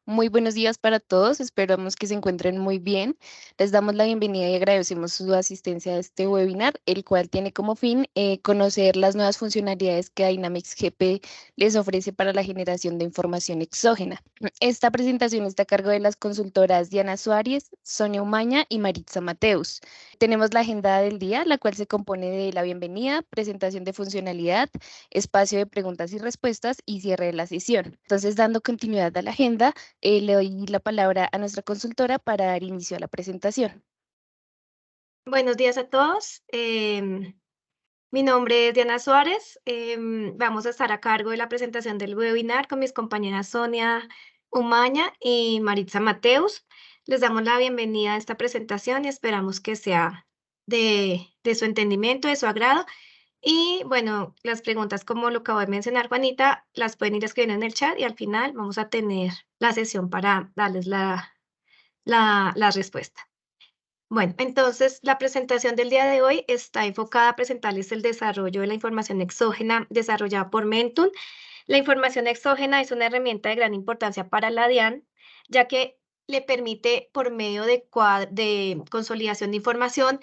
Muy buenos días para todos, esperamos que se encuentren muy bien. Les damos la bienvenida y agradecemos su asistencia a este webinar, el cual tiene como fin conocer las nuevas funcionalidades que Dynamics GP les ofrece para la generación de información exógena. Esta presentación está a cargo de las consultoras Diana Suárez, Sonia Umaña y Maritza Mateus. Tenemos la agenda del día, la cual se compone de la bienvenida, presentación de funcionalidad, espacio de preguntas y respuestas y cierre de la sesión. Entonces, dando continuidad a la agenda, le doy la palabra a nuestra consultora para dar inicio a la presentación. Buenos días a todos. Mi nombre es Diana Suárez. Vamos a estar a cargo de la presentación del webinar con mis compañeras Sonia Umaña y Maritza Mateus. Les damos la bienvenida a esta presentación y esperamos que sea de su entendimiento, de su agrado. Y bueno, las preguntas, como lo acabo de mencionar Juanita, las pueden ir escribiendo en el chat y al final vamos a tener la sesión para darles la respuesta. Bueno, entonces la presentación del día de hoy está enfocada a presentarles el desarrollo de la información exógena desarrollada por Mentun. La información exógena es una herramienta de gran importancia para la DIAN, ya que le permite, por medio de consolidación de información,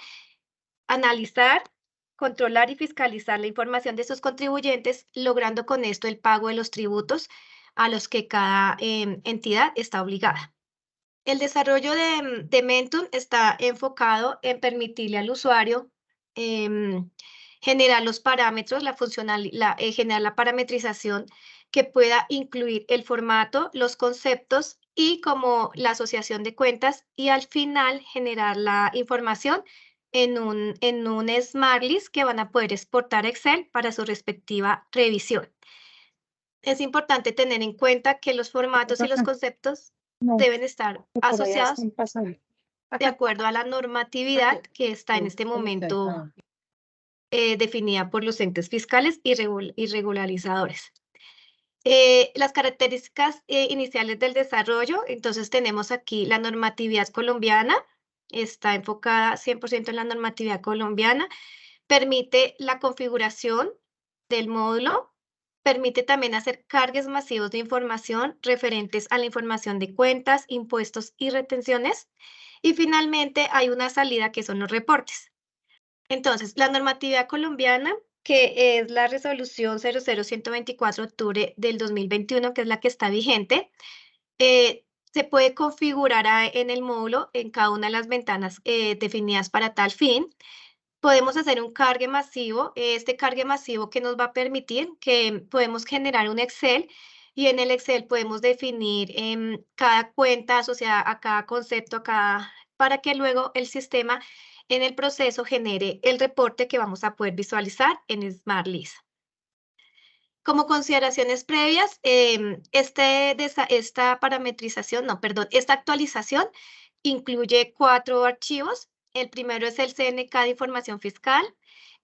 analizar, controlar y fiscalizar la información de sus contribuyentes, logrando con esto el pago de los tributos a los que cada entidad está obligada. El desarrollo de Mentum está enfocado en permitirle al usuario generar los parámetros, generar la parametrización que pueda incluir el formato, los conceptos y como la asociación de cuentas y al final generar la información en un Smart List que van a poder exportar a Excel para su respectiva revisión. Es importante tener en cuenta que los formatos y los conceptos deben estar asociados de acuerdo a la normatividad que está en este momento definida por los entes fiscales y regularizadores. Las características iniciales del desarrollo, entonces tenemos aquí la normatividad colombiana, está enfocada 100% en la normatividad colombiana, permite la configuración del módulo, permite también hacer cargues masivos de información referentes a la información de cuentas, impuestos y retenciones. Y finalmente hay una salida que son los reportes. Entonces, la normatividad colombiana, que es la resolución 00124 de octubre del 2021, que es la que está vigente, se puede configurar en el módulo en cada una de las ventanas definidas para tal fin. Podemos hacer un cargue masivo, este cargue masivo que nos va a permitir que podemos generar un Excel y en el Excel podemos definir cada cuenta asociada a cada concepto, para que luego el sistema en el proceso genere el reporte que vamos a poder visualizar en Smart List. Como consideraciones previas, esta parametrización, no, perdón, esta actualización incluye 4 archivos. El primero es el CNK de información fiscal,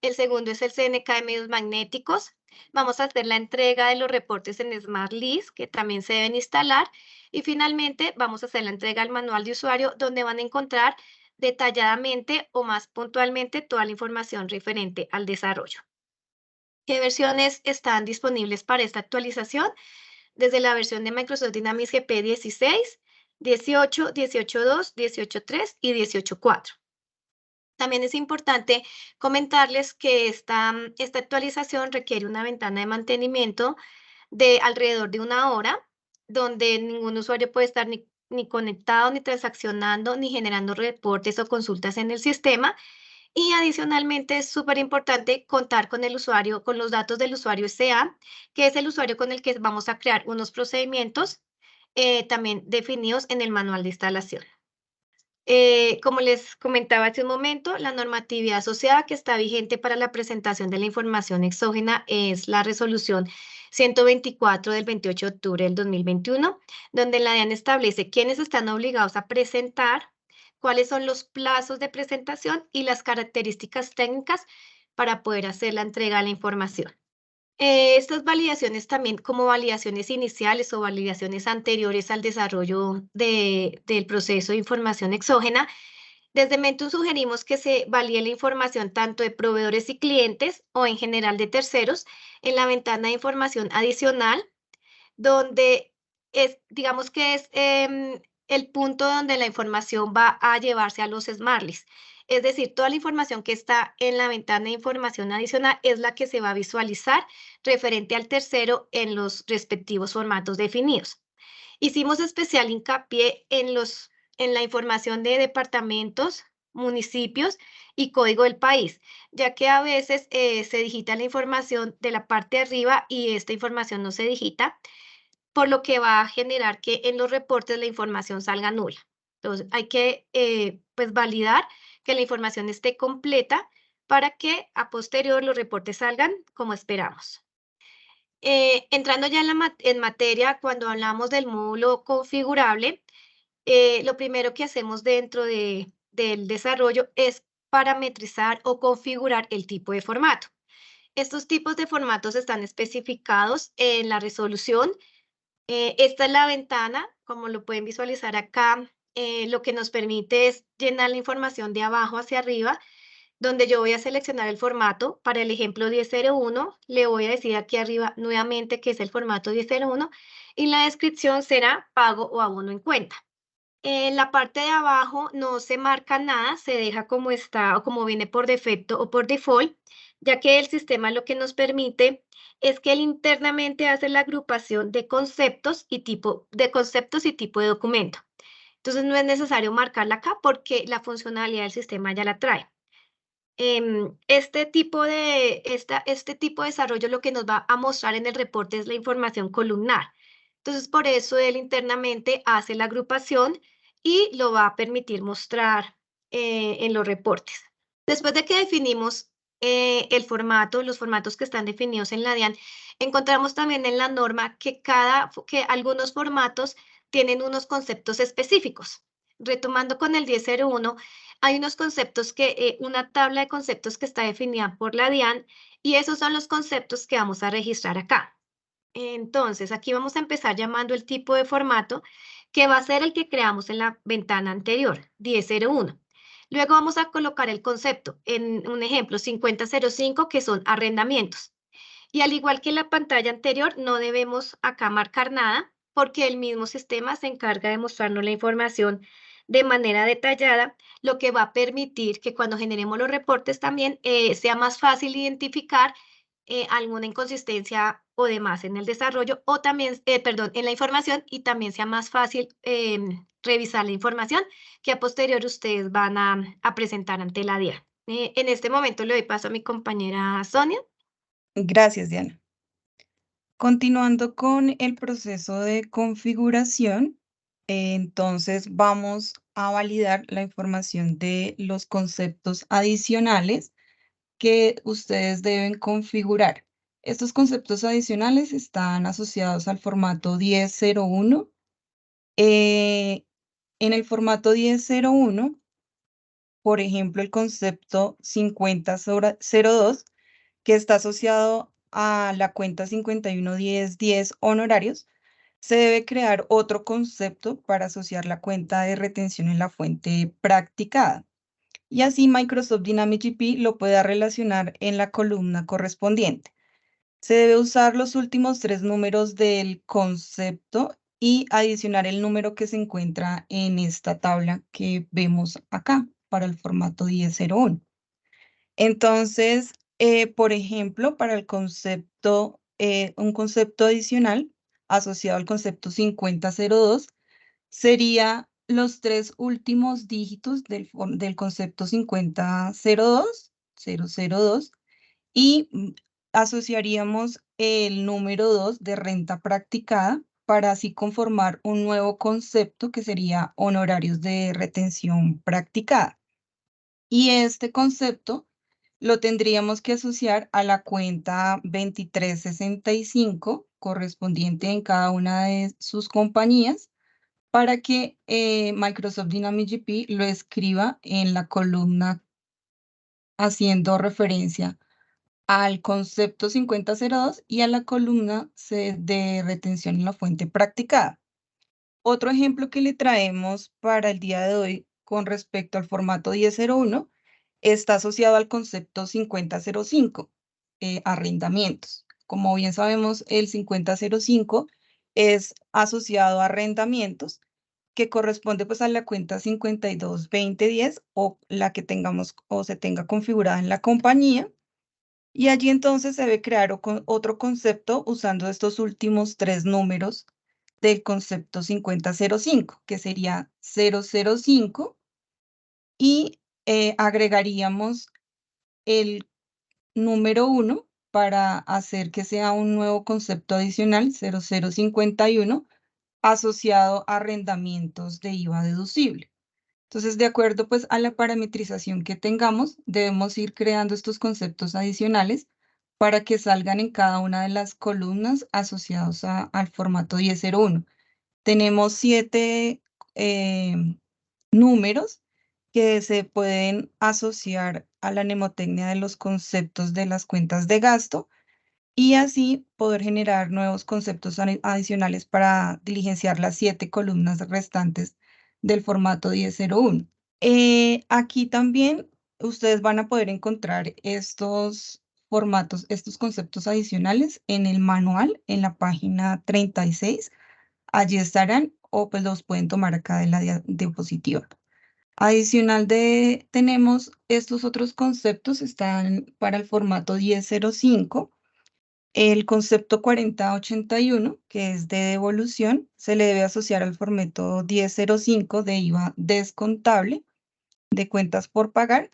el segundo es el CNK de medios magnéticos. Vamos a hacer la entrega de los reportes en Smart List, que también se deben instalar. Y finalmente vamos a hacer la entrega al manual de usuario, donde van a encontrar detalladamente o más puntualmente toda la información referente al desarrollo. ¿Qué versiones están disponibles para esta actualización? Desde la versión de Microsoft Dynamics GP 16, 18, 18.2, 18.3 y 18.4. También es importante comentarles que esta actualización requiere una ventana de mantenimiento de alrededor de 1 hora, donde ningún usuario puede estar ni conectado, ni transaccionando, ni generando reportes o consultas en el sistema. Y adicionalmente es súper importante contar con el usuario, con los datos del usuario SA, que es el usuario con el que vamos a crear unos procedimientos también definidos en el manual de instalación. Como les comentaba hace un momento, la normatividad asociada que está vigente para la presentación de la información exógena es la resolución 124 del 28 de octubre del 2021, donde la DIAN establece quiénes están obligados a presentar, cuáles son los plazos de presentación y las características técnicas para poder hacer la entrega de la información. Estas validaciones también como validaciones iniciales o validaciones anteriores al desarrollo del proceso de información exógena, desde Mentum sugerimos que se valide la información tanto de proveedores y clientes o en general de terceros en la ventana de información adicional, donde digamos que es el punto donde la información va a llevarse a los Smartlinks. Es decir, toda la información que está en la ventana de información adicional es la que se va a visualizar referente al tercero en los respectivos formatos definidos. Hicimos especial hincapié en la información de departamentos, municipios y código del país, ya que a veces se digita la información de la parte de arriba y esta información no se digita, por lo que va a generar que en los reportes la información salga nula. Entonces, hay que pues validar que la información esté completa para que a posterior los reportes salgan como esperamos. Entrando ya en materia, cuando hablamos del módulo configurable, lo primero que hacemos dentro del desarrollo es parametrizar o configurar el tipo de formato. Estos tipos de formatos están especificados en la resolución. Esta es la ventana, como lo pueden visualizar acá, lo que nos permite es llenar la información de abajo hacia arriba, donde yo voy a seleccionar el formato. Para el ejemplo 1001, le voy a decir aquí arriba nuevamente que es el formato 1001 y la descripción será pago o abono en cuenta. En la parte de abajo no se marca nada, se deja como está o como viene por defecto o por default, ya que el sistema lo que nos permite es que él internamente hace la agrupación de conceptos y tipo de documento. Entonces no es necesario marcarla acá porque la funcionalidad del sistema ya la trae. Este tipo de desarrollo lo que nos va a mostrar en el reporte es la información columnar. Entonces, por eso él internamente hace la agrupación y lo va a permitir mostrar en los reportes. Después de que definimos el formato, los formatos que están definidos en la DIAN, encontramos también en la norma que algunos formatos tienen unos conceptos específicos. Retomando con el 1001, hay unos conceptos una tabla de conceptos que está definida por la DIAN y esos son los conceptos que vamos a registrar acá. Entonces, aquí vamos a empezar llamando el tipo de formato que va a ser el que creamos en la ventana anterior, 1001. Luego vamos a colocar el concepto, en un ejemplo 5005, que son arrendamientos. Y al igual que en la pantalla anterior, no debemos acá marcar nada porque el mismo sistema se encarga de mostrarnos la información de manera detallada, lo que va a permitir que cuando generemos los reportes también sea más fácil identificar alguna inconsistencia o demás en el desarrollo o también, perdón, en la información y también sea más fácil revisar la información que a posterior ustedes van a presentar ante la DIA. En este momento le doy paso a mi compañera Sonia. Gracias, Diana. Continuando con el proceso de configuración, entonces vamos a validar la información de los conceptos adicionales que ustedes deben configurar. Estos conceptos adicionales están asociados al formato 1001. En el formato 1001, por ejemplo, el concepto 5002, que está asociado a la cuenta 511010 honorarios, se debe crear otro concepto para asociar la cuenta de retención en la fuente practicada. Y así Microsoft Dynamics GP lo pueda relacionar en la columna correspondiente. Se debe usar los últimos 3 números del concepto y adicionar el número que se encuentra en esta tabla que vemos acá para el formato 1001. Entonces, por ejemplo, para el concepto, un concepto adicional asociado al concepto 5002 sería los 3 últimos dígitos del concepto 5002, 002, y asociaríamos el número 2 de renta practicada para así conformar un nuevo concepto que sería honorarios de retención practicada. Y este concepto lo tendríamos que asociar a la cuenta 2365 correspondiente en cada una de sus compañías para que Microsoft Dynamics GP lo escriba en la columna haciendo referencia al concepto 5002 y a la columna de retención en la fuente practicada. Otro ejemplo que le traemos para el día de hoy con respecto al formato 1001 está asociado al concepto 5005, arrendamientos. Como bien sabemos, el 5005 es asociado a arrendamientos, que corresponde pues a la cuenta 522010 o la que tengamos o se tenga configurada en la compañía. Y allí entonces se debe crear otro concepto usando estos últimos 3 números del concepto 5005, que sería 005, y agregaríamos el número 1 para hacer que sea un nuevo concepto adicional, 0051, asociado a arrendamientos de IVA deducible. Entonces, de acuerdo pues a la parametrización que tengamos, debemos ir creando estos conceptos adicionales para que salgan en cada una de las columnas asociados al formato 1001. Tenemos 7 números que se pueden asociar a la mnemotecnia de los conceptos de las cuentas de gasto y así poder generar nuevos conceptos adicionales para diligenciar las 7 columnas restantes del formato 1001. Aquí también ustedes van a poder encontrar estos formatos, estos conceptos adicionales en el manual, en la página 36. Allí estarán o pues los pueden tomar acá de la diapositiva. Tenemos estos otros conceptos, están para el formato 1005. El concepto 4081, que es de devolución, se le debe asociar al formato 1005 de IVA descontable de cuentas por pagar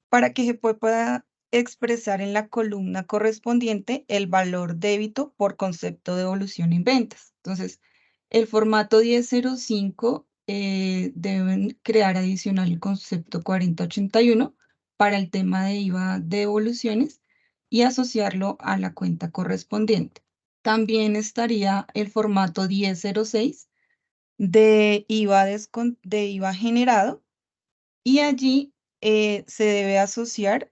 para que se pueda expresar en la columna correspondiente el valor débito por concepto de devolución en ventas. Entonces, el formato 1005 deben crear adicional el concepto 4081 para el tema de IVA de devoluciones y asociarlo a la cuenta correspondiente. También estaría el formato 1006 de IVA generado y allí se debe asociar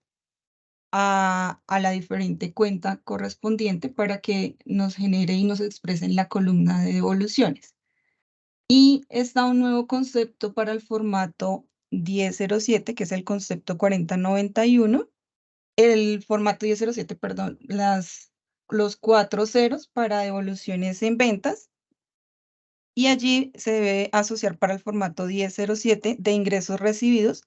a la diferente cuenta correspondiente para que nos genere y nos exprese en la columna de devoluciones. Y está un nuevo concepto para el formato 1007, que es el concepto 4091. El formato 1007, perdón, los 4 ceros para devoluciones en ventas. Y allí se debe asociar para el formato 1007 de ingresos recibidos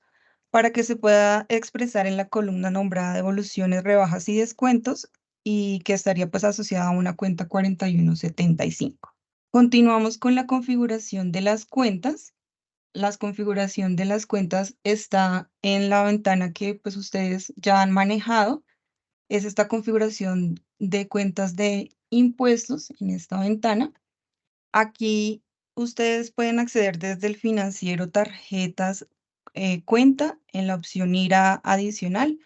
para que se pueda expresar en la columna nombrada devoluciones, rebajas y descuentos y que estaría pues asociada a una cuenta 4175. Continuamos con la configuración de las cuentas. La configuración de las cuentas está en la ventana que pues ustedes ya han manejado. Es esta configuración de cuentas de impuestos en esta ventana. Aquí ustedes pueden acceder desde el financiero tarjetas cuenta en la opción ir a adicional,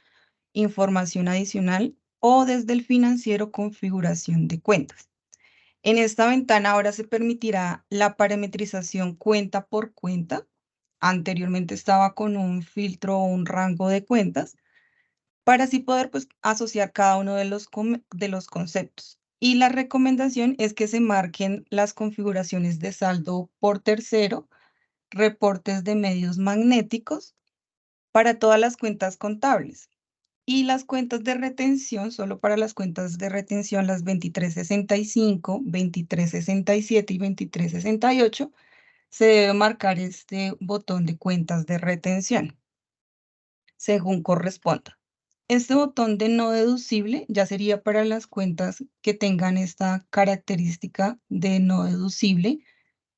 información adicional o desde el financiero configuración de cuentas. En esta ventana ahora se permitirá la parametrización cuenta por cuenta. Anteriormente estaba con un filtro o un rango de cuentas para así poder pues, asociar cada uno de los conceptos. Y la recomendación es que se marquen las configuraciones de saldo por tercero, reportes de medios magnéticos para todas las cuentas contables y las cuentas de retención, solo para las cuentas de retención, las 2365, 2367 y 2368, se debe marcar este botón de cuentas de retención, según corresponda. Este botón de no deducible ya sería para las cuentas que tengan esta característica de no deducible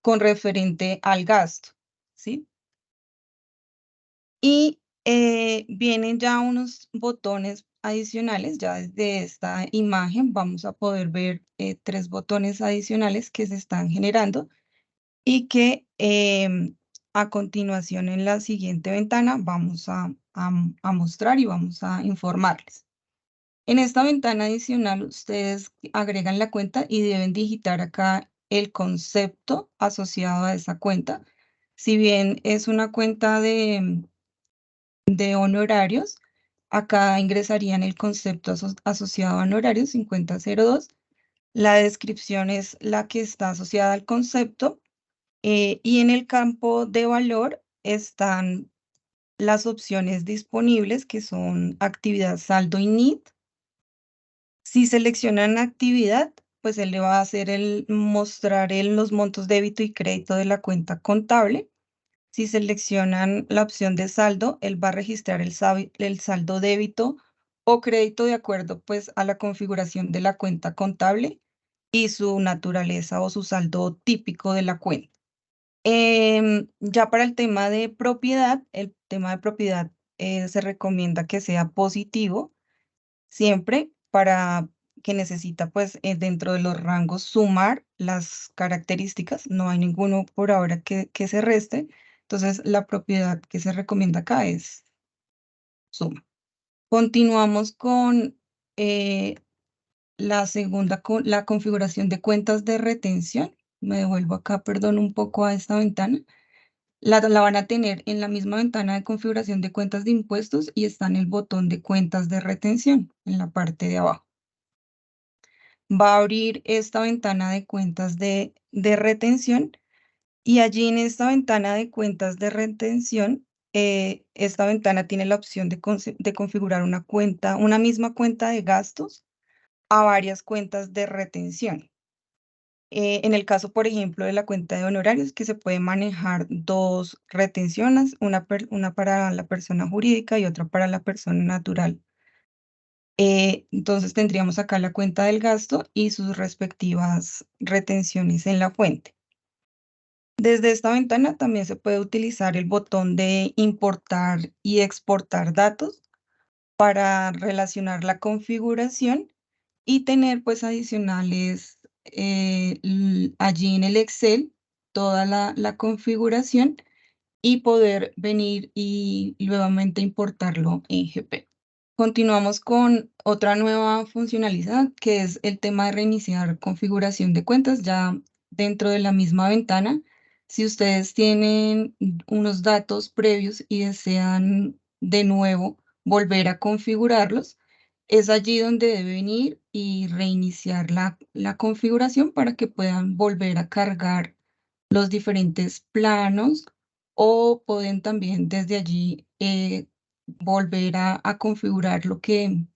con referente al gasto, ¿sí? Y vienen ya unos botones adicionales, ya desde esta imagen vamos a poder ver 3 botones adicionales que se están generando y que a continuación en la siguiente ventana vamos a mostrar y vamos a informarles. En esta ventana adicional ustedes agregan la cuenta y deben digitar acá el concepto asociado a esa cuenta. Si bien es una cuenta de honorarios, acá ingresarían el concepto asociado a honorarios 5002. La descripción es la que está asociada al concepto y en el campo de valor están las opciones disponibles que son actividad, saldo y NIT. Si seleccionan actividad, pues él le va a hacer mostrar los montos débito y crédito de la cuenta contable. Si seleccionan la opción de saldo, él va a registrar el saldo débito o crédito de acuerdo pues a la configuración de la cuenta contable y su naturaleza o su saldo típico de la cuenta. Ya para el tema de propiedad, se recomienda que sea positivo siempre para que necesita pues dentro de los rangos sumar las características, no hay ninguno por ahora que se reste, entonces la propiedad que se recomienda acá es suma. Continuamos con la configuración de cuentas de retención. Me devuelvo acá, perdón, un poco a esta ventana. La van a tener en la misma ventana de configuración de cuentas de impuestos y está en el botón de cuentas de retención en la parte de abajo. Va a abrir esta ventana de cuentas de retención y allí en esta ventana de cuentas de retención, esta ventana tiene la opción de configurar una misma cuenta de gastos a varias cuentas de retención. En el caso, por ejemplo, de la cuenta de honorarios, que se puede manejar dos retenciones, una para la persona jurídica y otra para la persona natural. Entonces tendríamos acá la cuenta del gasto y sus respectivas retenciones en la fuente. Desde esta ventana también se puede utilizar el botón de importar y exportar datos para relacionar la configuración y tener pues adicionales allí en el Excel toda la configuración y poder venir y nuevamente importarlo en GP. Continuamos con otra nueva funcionalidad que es el tema de reiniciar configuración de cuentas ya dentro de la misma ventana. Si ustedes tienen unos datos previos y desean de nuevo volver a configurarlos, es allí donde deben ir y reiniciar la configuración para que puedan volver a cargar los diferentes planos o pueden también desde allí volver a configurar lo que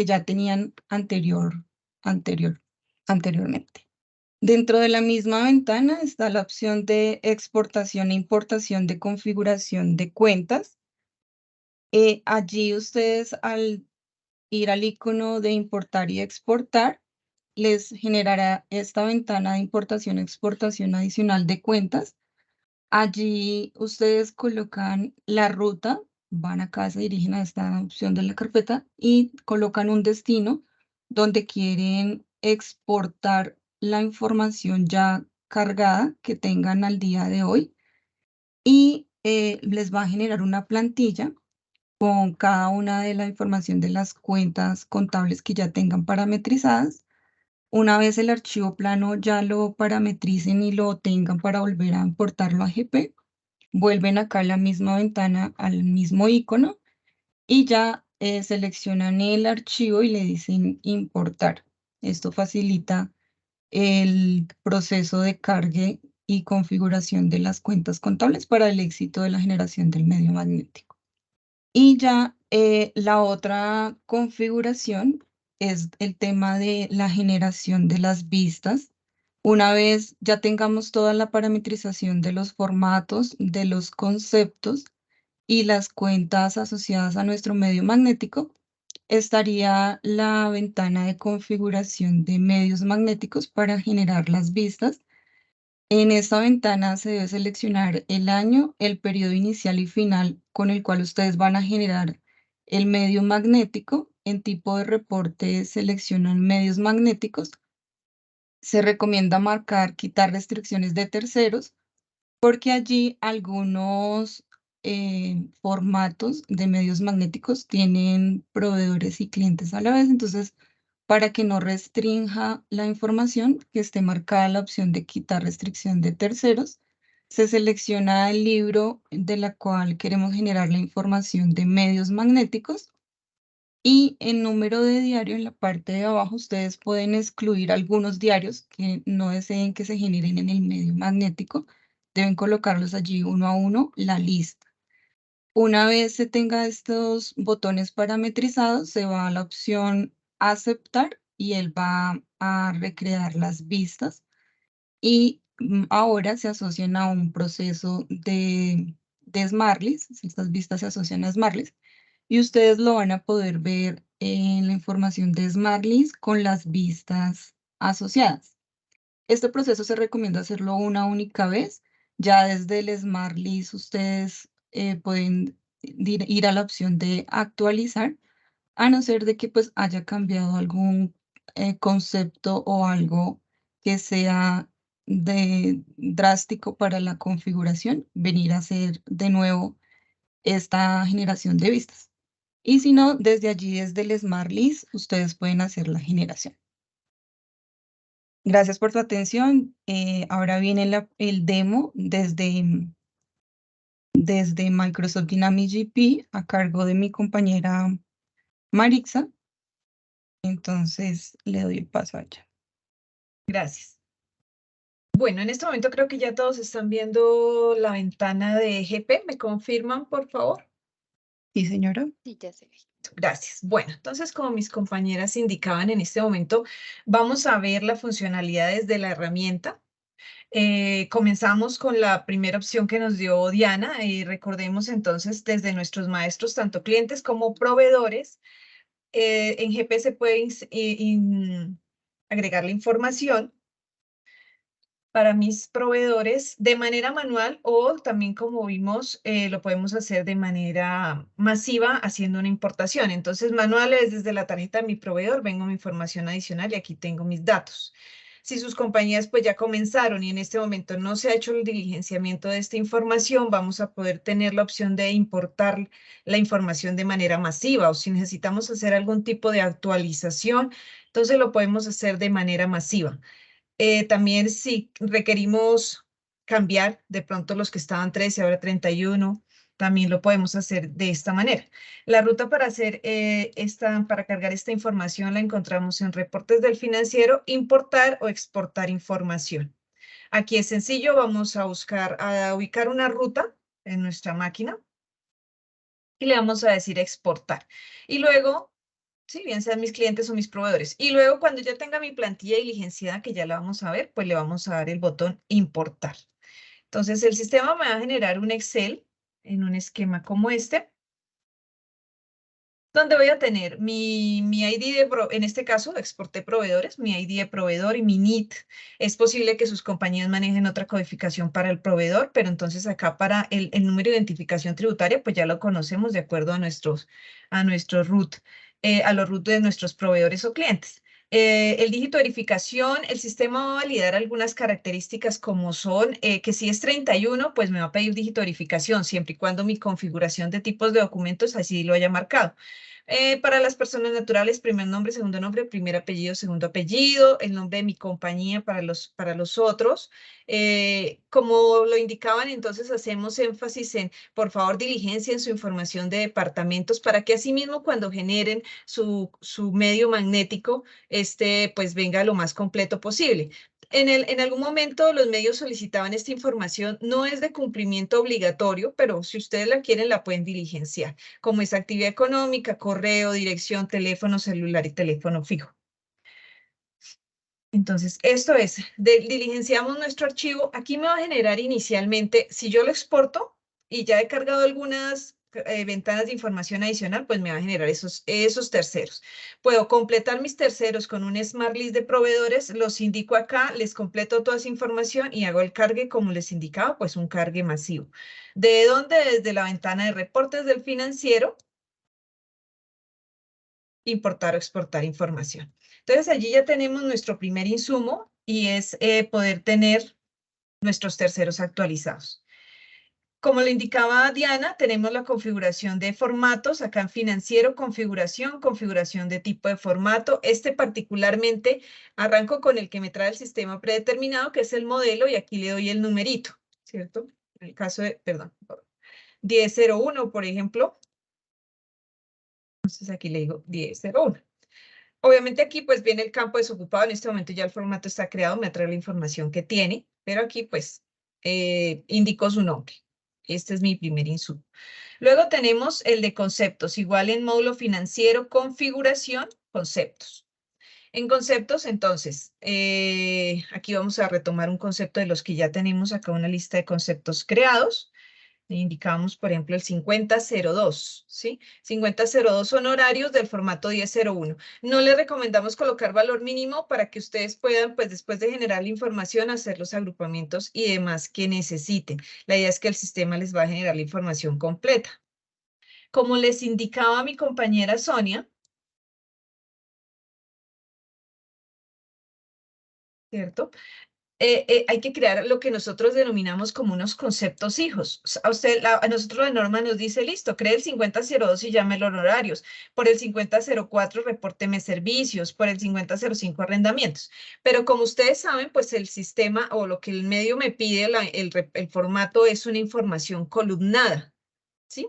ya tenían anteriormente. Dentro de la misma ventana está la opción de exportación e importación de configuración de cuentas. Allí ustedes al ir al icono de importar y exportar, les generará esta ventana de importación e exportación adicional de cuentas. Allí ustedes colocan la ruta, van acá, se dirigen a esta opción de la carpeta y colocan un destino donde quieren exportar la información ya cargada que tengan al día de hoy y les va a generar una plantilla con cada una de la información de las cuentas contables que ya tengan parametrizadas. Una vez el archivo plano ya lo parametricen y lo tengan para volver a importarlo a GP, vuelven acá a la misma ventana, al mismo icono, y ya seleccionan el archivo y le dicen importar. Esto facilita el proceso de cargue y configuración de las cuentas contables para el éxito de la generación del medio magnético. Y ya la otra configuración es el tema de la generación de las vistas. Una vez ya tengamos toda la parametrización de los formatos, de los conceptos y las cuentas asociadas a nuestro medio magnético, estaría la ventana de configuración de medios magnéticos para generar las vistas. En esta ventana se debe seleccionar el año, el periodo inicial y final con el cual ustedes van a generar el medio magnético. En tipo de reporte seleccionan medios magnéticos. Se recomienda marcar quitar restricciones de terceros porque allí algunos formatos de medios magnéticos tienen proveedores y clientes a la vez. Entonces, para que no restrinja la información, que esté marcada la opción de quitar restricción de terceros, se selecciona el libro de la cual queremos generar la información de medios magnéticos y en número de diario en la parte de abajo ustedes pueden excluir algunos diarios que no deseen que se generen en el medio magnético. Deben colocarlos allí uno a uno, la lista. Una vez se tenga estos botones parametrizados, se va a la opción aceptar y él va a recrear las vistas y ahora se asocian a un proceso de Smartlist. Estas vistas se asocian a Smartlist y ustedes lo van a poder ver en la información de Smartlist con las vistas asociadas. Este proceso se recomienda hacerlo una única vez. Ya desde el Smartlist ustedes pueden ir a la opción de actualizar, a no ser de que pues haya cambiado algún concepto o algo que sea drástico para la configuración, venir a hacer de nuevo esta generación de vistas. Y si no, desde allí, desde el Smartlist, ustedes pueden hacer la generación. Gracias por tu atención. Ahora viene el demo desde Microsoft Dynamics GP a cargo de mi compañera Marixa. Entonces le doy el paso a ella. Gracias. Bueno, en este momento creo que ya todos están viendo la ventana de GP. ¿Me confirman, por favor? Sí, señora. Sí, ya se ve. Gracias. Bueno, entonces, como mis compañeras indicaban en este momento, vamos a ver las funcionalidades de la herramienta. Comenzamos con la primera opción que nos dio Diana y recordemos entonces desde nuestros maestros, tanto clientes como proveedores, en GP se puede agregar la información para mis proveedores de manera manual o también como vimos lo podemos hacer de manera masiva haciendo una importación. Entonces manual es desde la tarjeta de mi proveedor, vengo mi información adicional y aquí tengo mis datos. Si sus compañías pues ya comenzaron y en este momento no se ha hecho el diligenciamiento de esta información, vamos a poder tener la opción de importar la información de manera masiva o si necesitamos hacer algún tipo de actualización, entonces lo podemos hacer de manera masiva. También si requerimos cambiar de pronto los que estaban 13, ahora 31, también lo podemos hacer de esta manera. La ruta para hacer para cargar esta información la encontramos en reportes del financiero, importar o exportar información. Aquí es sencillo, vamos a ubicar una ruta en nuestra máquina y le vamos a decir exportar. Y luego, sí, bien sean mis clientes o mis proveedores. Y luego cuando ya tenga mi plantilla diligenciada, que ya la vamos a ver, pues le vamos a dar el botón importar. Entonces el sistema me va a generar un Excel en un esquema como este, donde voy a tener mi ID en este caso, exporté proveedores, mi ID de proveedor y mi NIT. Es posible que sus compañías manejen otra codificación para el proveedor, pero entonces acá para el número de identificación tributaria, pues ya lo conocemos de acuerdo a nuestros root, a los root de nuestros proveedores o clientes. El dígito de verificación, el sistema va a validar algunas características como son que si es 31, pues me va a pedir dígito de verificación, siempre y cuando mi configuración de tipos de documentos así lo haya marcado. Para las personas naturales, primer nombre, primer apellido, segundo apellido, el nombre de mi compañía para los otros. Como lo indicaban, entonces hacemos énfasis en, por favor, diligencien su información de departamentos para que asimismo cuando generen su medio magnético, pues venga lo más completo posible. En algún momento los medios solicitaban esta información, no es de cumplimiento obligatorio, pero si ustedes la quieren la pueden diligenciar, como es actividad económica, correo, dirección, teléfono celular y teléfono fijo. Entonces, esto es, diligenciamos nuestro archivo. Aquí me va a generar inicialmente, si yo lo exporto y ya he cargado algunas ventanas de información adicional, pues me va a generar esos terceros. Puedo completar mis terceros con un Smart List de proveedores, los indico acá, les completo toda esa información y hago el cargue como les indicaba, pues un cargue masivo. ¿De dónde? Desde la ventana de reportes del financiero, importar o exportar información. Entonces allí ya tenemos nuestro primer insumo y es poder tener nuestros terceros actualizados. Como le indicaba Diana, tenemos la configuración de formatos, acá en financiero, configuración de tipo de formato. Particularmente arranco con el que me trae el sistema predeterminado, que es el modelo, y aquí le doy el numerito, ¿cierto? En el caso de, perdón, 1001, por ejemplo. Entonces aquí le digo 1001. Obviamente aquí pues viene el campo desocupado, en este momento ya el formato está creado, me trae la información que tiene, pero aquí pues indico su nombre. Este es mi primer insumo. Luego tenemos el de conceptos, igual en módulo financiero, configuración, conceptos. En conceptos, entonces, aquí vamos a retomar un concepto de los que ya tenemos acá, una lista de conceptos creados. Indicamos, por ejemplo, el 5002, ¿sí? 5002 son horarios del formato 1001. No les recomendamos colocar valor mínimo para que ustedes puedan, pues después de generar la información, hacer los agrupamientos y demás que necesiten. La idea es que el sistema les va a generar la información completa. Como les indicaba mi compañera Sonia, ¿cierto? Hay que crear lo que nosotros denominamos como unos conceptos hijos. A nosotros la norma nos dice, listo, cree el 5002 y llámelo horarios. Por el 5004 repórteme servicios. Por el 5005 arrendamientos. Pero como ustedes saben, pues el sistema o lo que el medio me pide, el formato es una información columnada, ¿sí?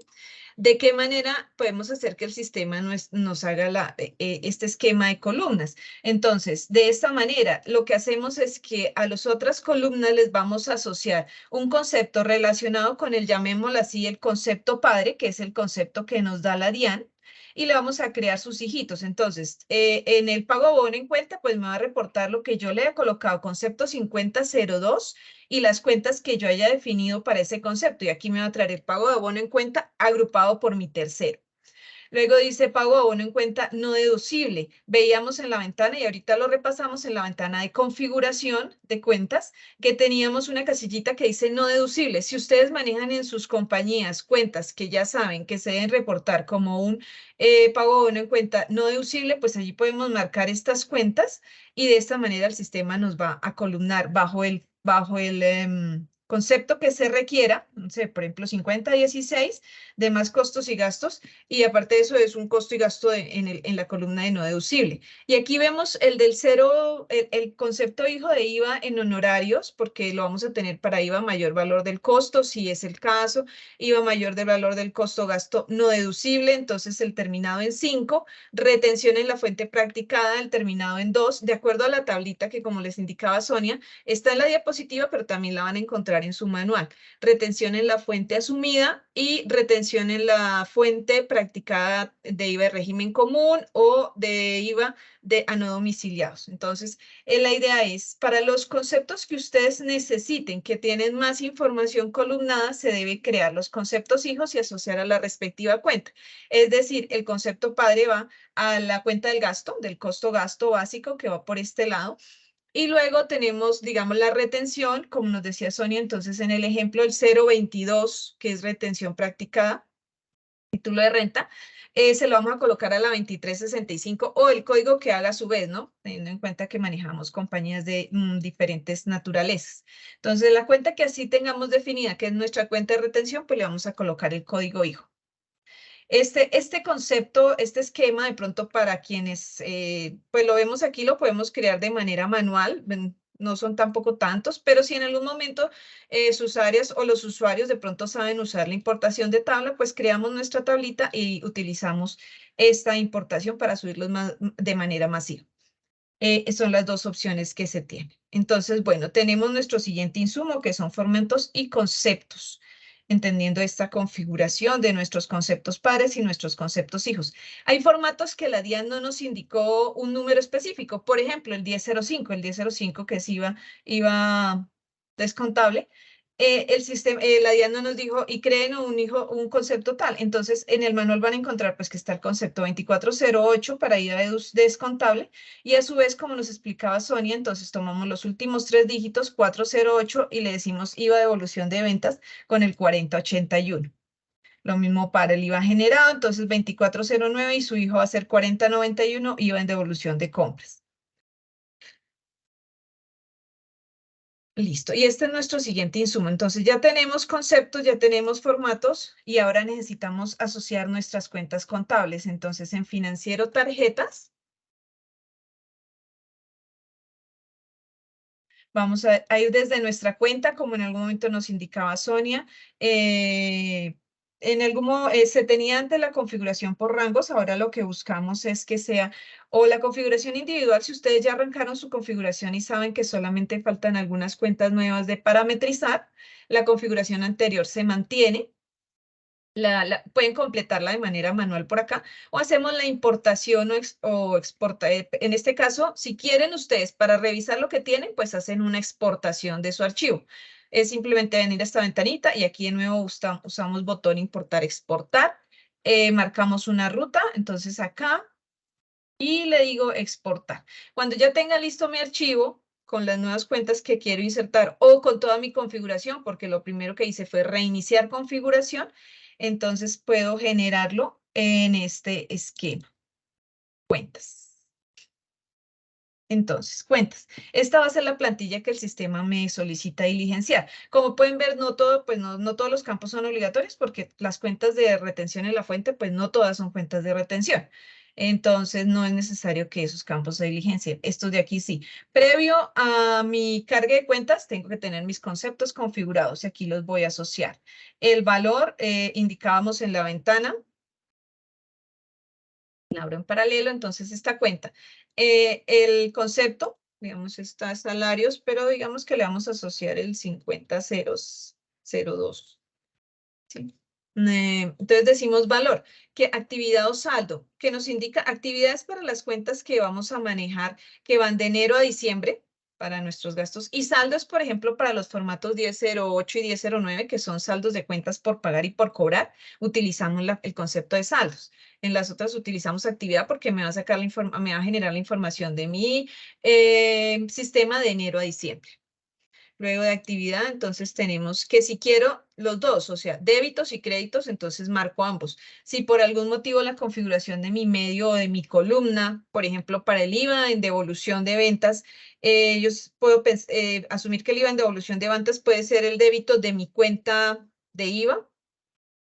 ¿De qué manera podemos hacer que el sistema nos haga este esquema de columnas? Entonces, de esta manera, lo que hacemos es que a las otras columnas les vamos a asociar un concepto relacionado con el, llamémoslo así, el concepto padre, que es el concepto que nos da la DIAN, y le vamos a crear sus hijitos. Entonces, en el pago abono en cuenta, pues me va a reportar lo que yo le he colocado, concepto 5002, y las cuentas que yo haya definido para ese concepto. Y aquí me va a traer el pago de abono en cuenta agrupado por mi tercero. Luego dice pago de abono en cuenta no deducible. Veíamos en la ventana y ahorita lo repasamos en la ventana de configuración de cuentas que teníamos una casillita que dice no deducible. Si ustedes manejan en sus compañías cuentas que ya saben que se deben reportar como un pago de abono en cuenta no deducible, pues allí podemos marcar estas cuentas y de esta manera el sistema nos va a columnar bajo el concepto que se requiera, no sé, por ejemplo, 5016 de más costos y gastos, y aparte de eso es un costo y gasto en la columna de no deducible. Y aquí vemos el del cero, el concepto hijo de IVA en honorarios, porque lo vamos a tener para IVA mayor valor del costo, si es el caso, IVA mayor del valor del costo gasto no deducible, entonces el terminado en 5, retención en la fuente practicada, el terminado en 2, de acuerdo a la tablita que, como les indicaba Sonia, está en la diapositiva, pero también la van a encontrar en su manual. Retención en la fuente asumida y retención en la fuente practicada de IVA de régimen común o de IVA a no domiciliados. Entonces, la idea es, para los conceptos que ustedes necesiten, que tienen más información columnada, se debe crear los conceptos hijos y asociar a la respectiva cuenta. Es decir, el concepto padre va a la cuenta del gasto, del costo gasto básico que va por este lado. Y luego tenemos, digamos, la retención, como nos decía Sonia, entonces en el ejemplo el 022, que es retención practicada, título de renta, se lo vamos a colocar a la 2365 o el código que haga a su vez, ¿no? Teniendo en cuenta que manejamos compañías de diferentes naturalezas. Entonces, la cuenta que así tengamos definida, que es nuestra cuenta de retención, pues le vamos a colocar el código hijo. Este concepto, este esquema, de pronto para quienes, pues lo vemos aquí, lo podemos crear de manera manual, no son tampoco tantos, pero si en algún momento sus áreas o los usuarios de pronto saben usar la importación de tabla, pues creamos nuestra tablita y utilizamos esta importación para subirlos de manera masiva. Son las dos opciones que se tienen. Entonces, bueno, tenemos nuestro siguiente insumo, que son formatos y conceptos, entendiendo esta configuración de nuestros conceptos padres y nuestros conceptos hijos. Hay formatos que la DIAN no nos indicó un número específico, por ejemplo, el 1005 que es IVA descontable. La DIAN no nos dijo, y creen un concepto tal. Entonces, en el manual van a encontrar pues que está el concepto 2408 para IVA descontable, y a su vez, como nos explicaba Sonia, entonces tomamos los últimos 3 dígitos, 408, y le decimos IVA de evolución de ventas con el 4081. Lo mismo para el IVA generado, entonces 2409 y su hijo va a ser 4091, IVA en devolución de compras. Listo, y este es nuestro siguiente insumo. Entonces ya tenemos conceptos, ya tenemos formatos y ahora necesitamos asociar nuestras cuentas contables. Entonces en financiero tarjetas, vamos a ir desde nuestra cuenta, como en algún momento nos indicaba Sonia. Se tenía antes la configuración por rangos, ahora lo que buscamos es que sea o la configuración individual, si ustedes ya arrancaron su configuración y saben que solamente faltan algunas cuentas nuevas de parametrizar, la configuración anterior se mantiene. pueden completarla de manera manual por acá, o hacemos la importación o exporta. En este caso, si quieren ustedes para revisar lo que tienen, pues hacen una exportación de su archivo. Es simplemente venir a esta ventanita y aquí de nuevo usamos botón importar, exportar. Marcamos una ruta, entonces acá, y le digo exportar. Cuando ya tenga listo mi archivo, con las nuevas cuentas que quiero insertar o con toda mi configuración, porque lo primero que hice fue reiniciar configuración, entonces puedo generarlo en este esquema. Cuentas. Entonces, cuentas. Esta va a ser la plantilla que el sistema me solicita diligenciar. Como pueden ver, no todo, pues no todos los campos son obligatorios porque las cuentas de retención en la fuente, pues no todas son cuentas de retención. Entonces, no es necesario que esos campos se diligencien. Estos de aquí sí. Previo a mi carga de cuentas, tengo que tener mis conceptos configurados y aquí los voy a asociar. El valor indicábamos en la ventana. Abro en paralelo, entonces esta cuenta. El concepto, digamos, está salarios, pero digamos que le vamos a asociar el 50,002. ¿Sí? Entonces decimos valor, que actividad o saldo, que nos indica actividades para las cuentas que vamos a manejar, que van de enero a diciembre para nuestros gastos, y saldos, por ejemplo, para los formatos 1008 y 1009, que son saldos de cuentas por pagar y por cobrar, utilizamos el concepto de saldos. En las otras utilizamos actividad porque me va a sacar me va a generar la información de mi sistema de enero a diciembre. Luego de actividad, entonces tenemos que si quiero los dos, o sea, débitos y créditos, entonces marco ambos. Si por algún motivo la configuración de mi medio o de mi columna, por ejemplo, para el IVA en devolución de ventas, yo puedo asumir que el IVA en devolución de ventas puede ser el débito de mi cuenta de IVA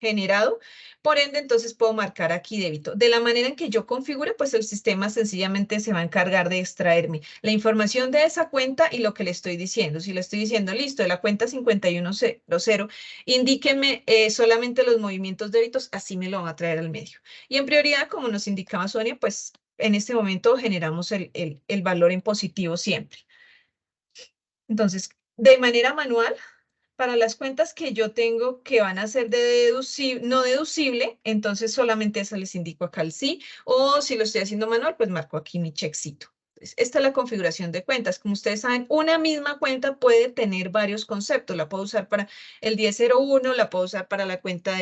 generado, por ende, entonces puedo marcar aquí débito. De la manera en que yo configure, pues el sistema sencillamente se va a encargar de extraerme la información de esa cuenta y lo que le estoy diciendo. Si le estoy diciendo, listo, de la cuenta 5100, indíquenme solamente los movimientos débitos, así me lo van a traer al medio. Y en prioridad, como nos indicaba Sonia, pues en este momento generamos el valor en positivo siempre. Entonces, de manera manual, para las cuentas que yo tengo que van a ser de no deducible, entonces solamente eso les indico acá el sí, o si lo estoy haciendo manual, pues marco aquí mi checkcito. Esta es la configuración de cuentas. Como ustedes saben, una misma cuenta puede tener varios conceptos. La puedo usar para el 1001, la puedo usar para la cuenta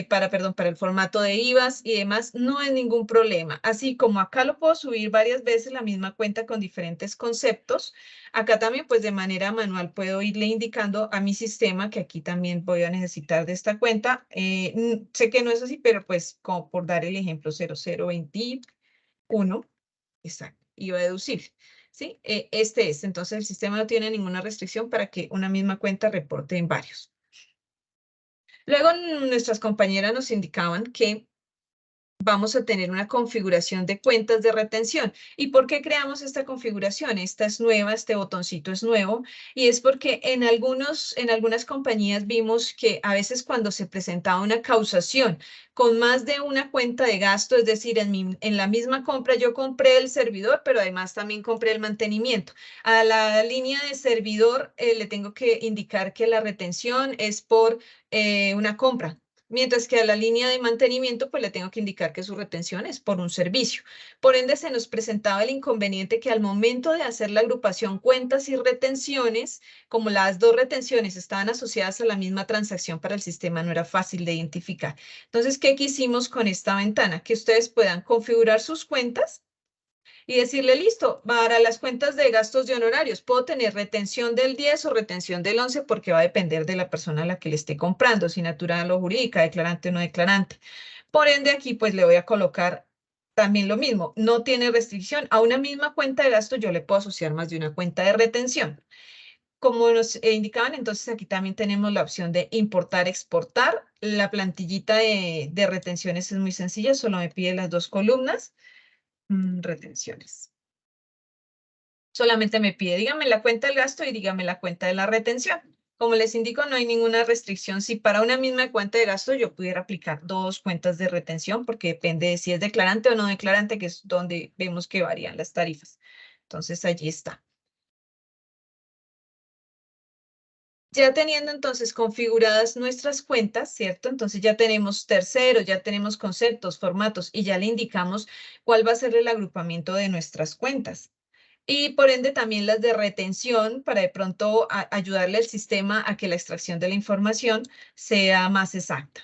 para el formato de IVAs y demás. No hay ningún problema. Así como acá lo puedo subir varias veces la misma cuenta con diferentes conceptos, acá también pues de manera manual puedo irle indicando a mi sistema que aquí también voy a necesitar de esta cuenta. Sé que no es así, pero pues como por dar el ejemplo 0021. Exacto, iba a deducir, ¿sí? Entonces el sistema no tiene ninguna restricción para que una misma cuenta reporte en varios. Luego nuestras compañeras nos indicaban que vamos a tener una configuración de cuentas de retención. ¿Y por qué creamos esta configuración? Esta es nueva, este botoncito es nuevo, y es porque en algunas compañías vimos que a veces cuando se presentaba una causación con más de una cuenta de gasto, es decir, en la misma compra yo compré el servidor, pero además también compré el mantenimiento. A la línea de servidor le tengo que indicar que la retención es por una compra. Mientras que a la línea de mantenimiento, pues le tengo que indicar que su retención es por un servicio. Por ende, se nos presentaba el inconveniente que al momento de hacer la agrupación cuentas y retenciones, como las dos retenciones estaban asociadas a la misma transacción para el sistema, no era fácil de identificar. Entonces, ¿qué quisimos con esta ventana? Que ustedes puedan configurar sus cuentas y decirle, listo, para las cuentas de gastos de honorarios, puedo tener retención del 10 o retención del 11 porque va a depender de la persona a la que le esté comprando, si natural o jurídica, declarante o no declarante. Por ende, aquí pues le voy a colocar también lo mismo, no tiene restricción. A una misma cuenta de gasto yo le puedo asociar más de una cuenta de retención. Como nos indicaban, entonces aquí también tenemos la opción de importar, exportar. La plantillita de retenciones es muy sencilla, solo me pide las dos columnas. Retenciones. Solamente me pide, dígame la cuenta del gasto y dígame la cuenta de la retención. Como les indico, no hay ninguna restricción. Si para una misma cuenta de gasto yo pudiera aplicar dos cuentas de retención, porque depende de si es declarante o no declarante, que es donde vemos que varían las tarifas. Entonces, allí está. Ya teniendo entonces configuradas nuestras cuentas, ¿cierto? Entonces ya tenemos terceros, ya tenemos conceptos, formatos y ya le indicamos cuál va a ser el agrupamiento de nuestras cuentas. Y por ende también las de retención para de pronto ayudarle al sistema a que la extracción de la información sea más exacta.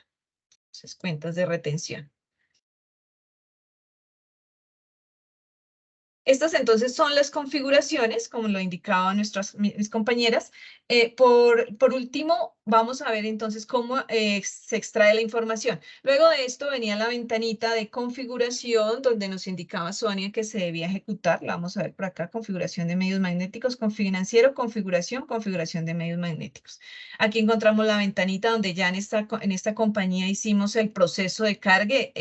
Entonces, cuentas de retención. Estas entonces son las configuraciones, como lo indicaban mis compañeras. Por último, vamos a ver entonces cómo se extrae la información. Luego de esto venía la ventanita de configuración, donde nos indicaba Sonia que se debía ejecutar. La vamos a ver por acá, configuración de medios magnéticos, financiero, configuración de medios magnéticos. Aquí encontramos la ventanita donde ya en esta compañía hicimos el proceso de cargue.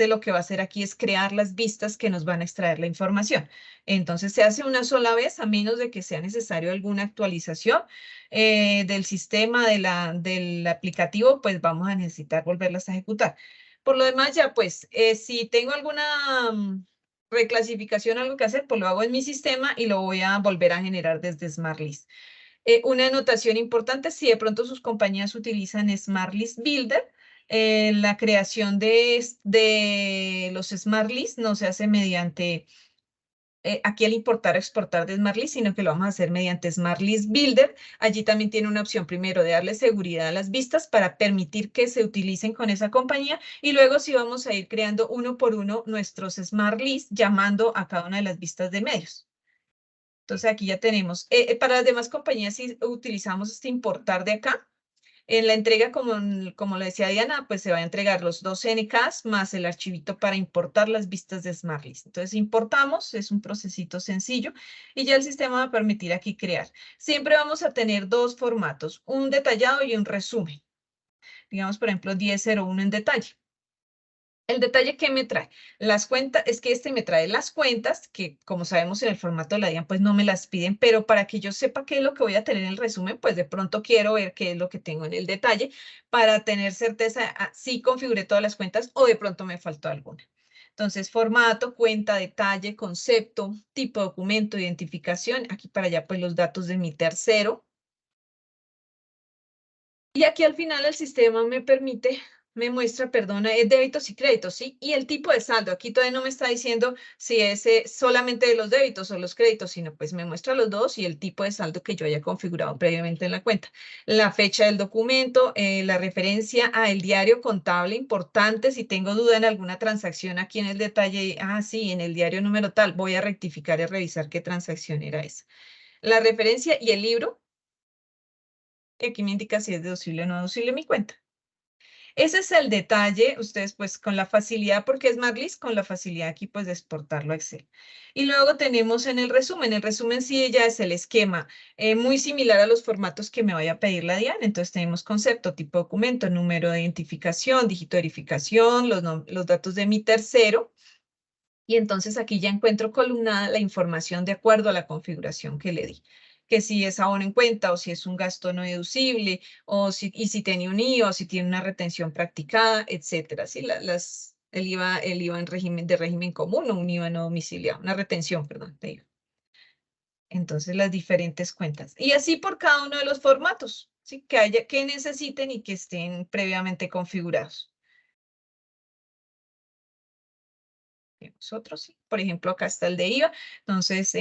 Lo que va a hacer aquí es crear las vistas que nos van a extraer la información. Entonces se hace una sola vez, a menos de que sea necesario alguna actualización del sistema, del aplicativo, pues vamos a necesitar volverlas a ejecutar. Por lo demás, ya pues, si tengo alguna reclasificación, algo que hacer, pues lo hago en mi sistema y lo voy a volver a generar desde SmartList. Una anotación importante, si de pronto sus compañías utilizan SmartList Builder, la creación de los SmartList no se hace mediante aquí al importar o exportar de SmartList, sino que lo vamos a hacer mediante SmartList Builder. Allí también tiene una opción primero de darle seguridad a las vistas para permitir que se utilicen con esa compañía y luego sí vamos a ir creando uno por uno nuestros SmartList llamando a cada una de las vistas de medios. Entonces aquí ya tenemos, para las demás compañías sí utilizamos este importar de acá. En la entrega, como le decía Diana, pues se va a entregar los 2 NKs más el archivito para importar las vistas de SmartList. Entonces importamos, es un procesito sencillo y ya el sistema va a permitir aquí crear. Siempre vamos a tener 2 formatos, un detallado y un resumen. Digamos, por ejemplo, 10.01 en detalle. El detalle que me trae, las cuentas, es que me trae las cuentas, que como sabemos en el formato de la DIAN, pues no me las piden, pero para que yo sepa qué es lo que voy a tener en el resumen, pues de pronto quiero ver qué es lo que tengo en el detalle, para tener certeza si configuré todas las cuentas o de pronto me faltó alguna. Entonces, formato, cuenta, detalle, concepto, tipo de documento, identificación, aquí para allá pues los datos de mi tercero. Y aquí al final el sistema me muestra, perdona, débitos y créditos, ¿sí? Y el tipo de saldo, aquí todavía no me está diciendo si es solamente de los débitos o los créditos, sino pues me muestra los dos y el tipo de saldo que yo haya configurado previamente en la cuenta. La fecha del documento, la referencia al diario contable importante, si tengo duda en alguna transacción aquí en el detalle, sí, en el diario número tal, voy a rectificar y revisar qué transacción era esa. La referencia y el libro, aquí me indica si es deducible o no deducible mi cuenta. Ese es el detalle, ustedes pues con la facilidad, porque es SmartList, con la facilidad aquí pues de exportarlo a Excel. Y luego tenemos en el resumen sí ya es el esquema, muy similar a los formatos que me vaya a pedir la DIAN. Entonces tenemos concepto, tipo de documento, número de identificación, dígito de verificación, los datos de mi tercero. Y entonces aquí ya encuentro columnada la información de acuerdo a la configuración que le di. Que si es abono en cuenta o si es un gasto no deducible y si tiene un IVA o si tiene una retención practicada, etcétera. ¿Sí? El IVA de régimen común o un IVA no domiciliado, una retención, perdón, de IVA. Entonces las diferentes cuentas. Y así por cada uno de los formatos, ¿sí? Que necesiten y que estén previamente configurados. Nosotros, sí. Por ejemplo, acá está el de IVA. Entonces,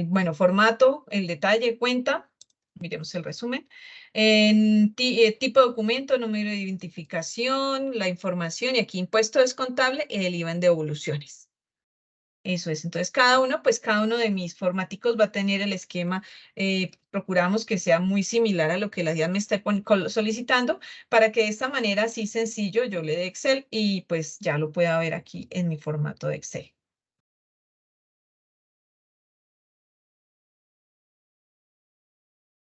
bueno, formato, el detalle, cuenta. Miremos el resumen. Tipo de documento, número de identificación, la información y aquí impuesto descontable y el IVA en devoluciones. Eso es. Entonces, cada uno de mis formáticos va a tener el esquema. Procuramos que sea muy similar a lo que la DIAN me está solicitando para que de esta manera, así sencillo, yo le dé Excel y pues ya lo pueda ver aquí en mi formato de Excel.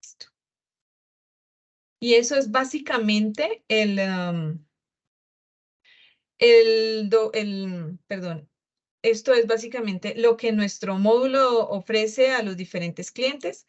Listo. Y eso es básicamente perdón, esto es básicamente lo que nuestro módulo ofrece a los diferentes clientes.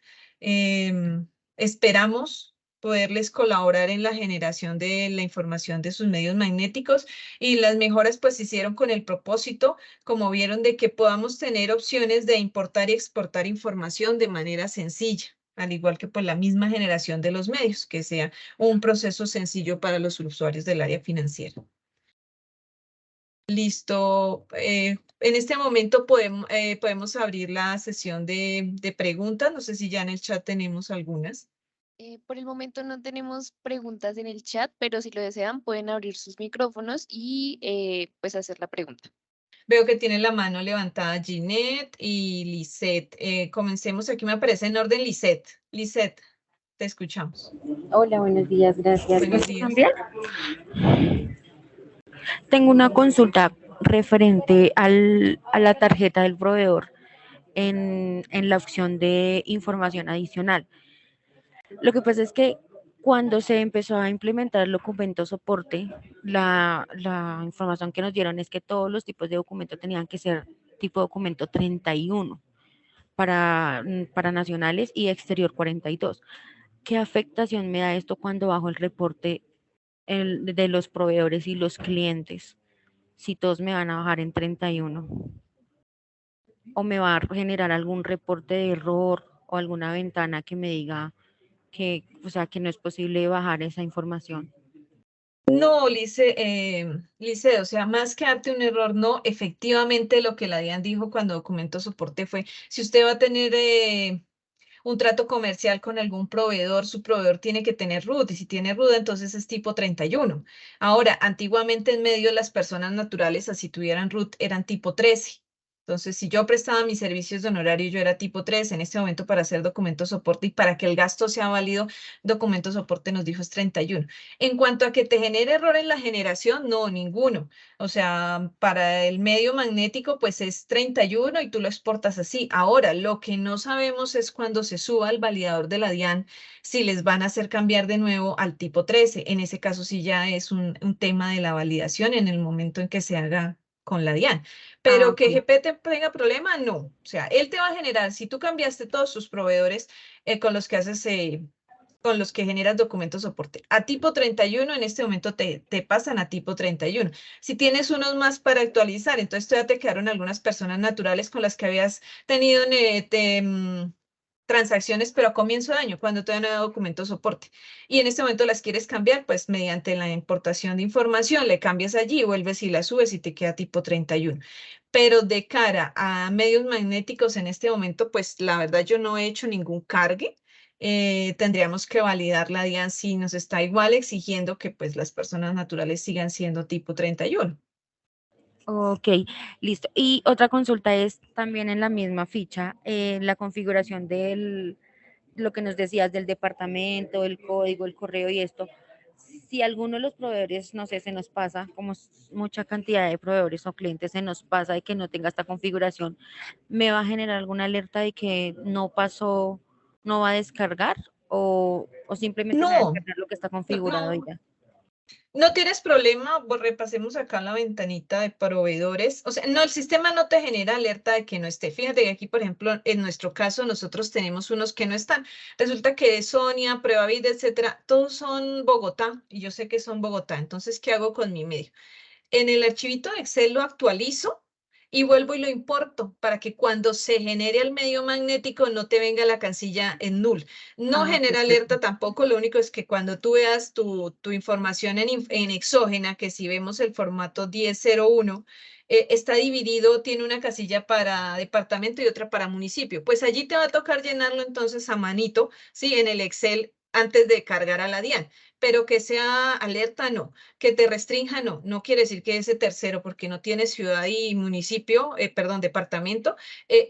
Esperamos poderles colaborar en la generación de la información de sus medios magnéticos y las mejoras pues se hicieron con el propósito, como vieron, de que podamos tener opciones de importar y exportar información de manera sencilla. al igual que pues la misma generación de los medios, que sea un proceso sencillo para los usuarios del área financiera. Listo. En este momento podemos abrir la sesión de preguntas. No sé si ya en el chat tenemos algunas. Por el momento no tenemos preguntas en el chat, pero si lo desean pueden abrir sus micrófonos y pues hacer la pregunta. Veo que tiene la mano levantada Ginette y Lisette. Comencemos. Aquí me aparece en orden Lisette. Lisette, te escuchamos. Hola, buenos días, gracias. ¿Me Buenos escuchan días. bien? Tengo una consulta referente a la tarjeta del proveedor en la opción de información adicional. Lo que pasa es que cuando se empezó a implementar el documento soporte, la información que nos dieron es que todos los tipos de documento tenían que ser tipo documento 31 para nacionales y exterior 42. ¿Qué afectación me da esto cuando bajo el reporte de los proveedores y los clientes? Si todos me van a bajar en 31 o me va a generar algún reporte de error o alguna ventana que me diga que, o sea, que no es posible bajar esa información. No, Lice, o sea, más que darte un error, no, efectivamente lo que la DIAN dijo cuando documento soporte fue, si usted va a tener un trato comercial con algún proveedor, su proveedor tiene que tener RUT, y si tiene RUT, entonces es tipo 31. Ahora, antiguamente en medio las personas naturales, así tuvieran RUT, eran tipo 13. Entonces, si yo prestaba mis servicios de honorario, yo era tipo 13. En este momento, para hacer documento soporte y para que el gasto sea válido, documento soporte nos dijo es 31. En cuanto a que te genere error en la generación, no, ninguno. O sea, para el medio magnético, pues es 31 y tú lo exportas así. Ahora, lo que no sabemos es cuando se suba al validador de la DIAN, si les van a hacer cambiar de nuevo al tipo 13. En ese caso, sí ya es un tema de la validación en el momento en que se haga con la DIAN. Pero que Okay. GP tenga problema, no. O sea, él te va a generar, si tú cambiaste todos sus proveedores con los que haces... con los que generas documentos soporte. A tipo 31 en este momento te pasan a tipo 31. Si tienes unos más para actualizar, entonces todavía te quedaron algunas personas naturales con las que habías tenido transacciones, pero a comienzo de año, cuando todavía no había documento soporte. Y en este momento las quieres cambiar, pues mediante la importación de información, le cambias allí, vuelves y la subes y te queda tipo 31. Pero de cara a medios magnéticos en este momento, pues la verdad yo no he hecho ningún cargue. Tendríamos que validar la DIAN si nos está igual exigiendo que pues las personas naturales sigan siendo tipo 31. Ok, listo. Y otra consulta es también en la misma ficha, la configuración lo que nos decías del departamento, el código, el correo y esto. Si alguno de los proveedores, no sé, se nos pasa, como mucha cantidad de proveedores o clientes se nos pasa de que no tenga esta configuración, ¿me va a generar alguna alerta de que no pasó, no va a descargar o simplemente me va a No, descargar lo que está configurado y no. ya? No tienes problema, repasemos acá en la ventanita de proveedores. O sea, no, el sistema no te genera alerta de que no esté. Fíjate que aquí, por ejemplo, en nuestro caso, nosotros tenemos unos que no están. Resulta que Sonia, PruebaVida, etcétera, todos son Bogotá y yo sé que son Bogotá. Entonces, ¿qué hago con mi medio? En el archivito de Excel lo actualizo y vuelvo y lo importo para que cuando se genere el medio magnético no te venga la casilla en null. No genera Perfecto. alerta tampoco, lo único es que cuando tú veas tu información en exógena, que si vemos el formato 1001, está dividido, tiene una casilla para departamento y otra para municipio. Pues allí te va a tocar llenarlo entonces a manito, ¿sí? En el Excel antes de cargar a la DIAN, pero que sea alerta, no. Que te restrinja, no. No quiere decir que ese tercero, porque no tiene ciudad y municipio, perdón, departamento,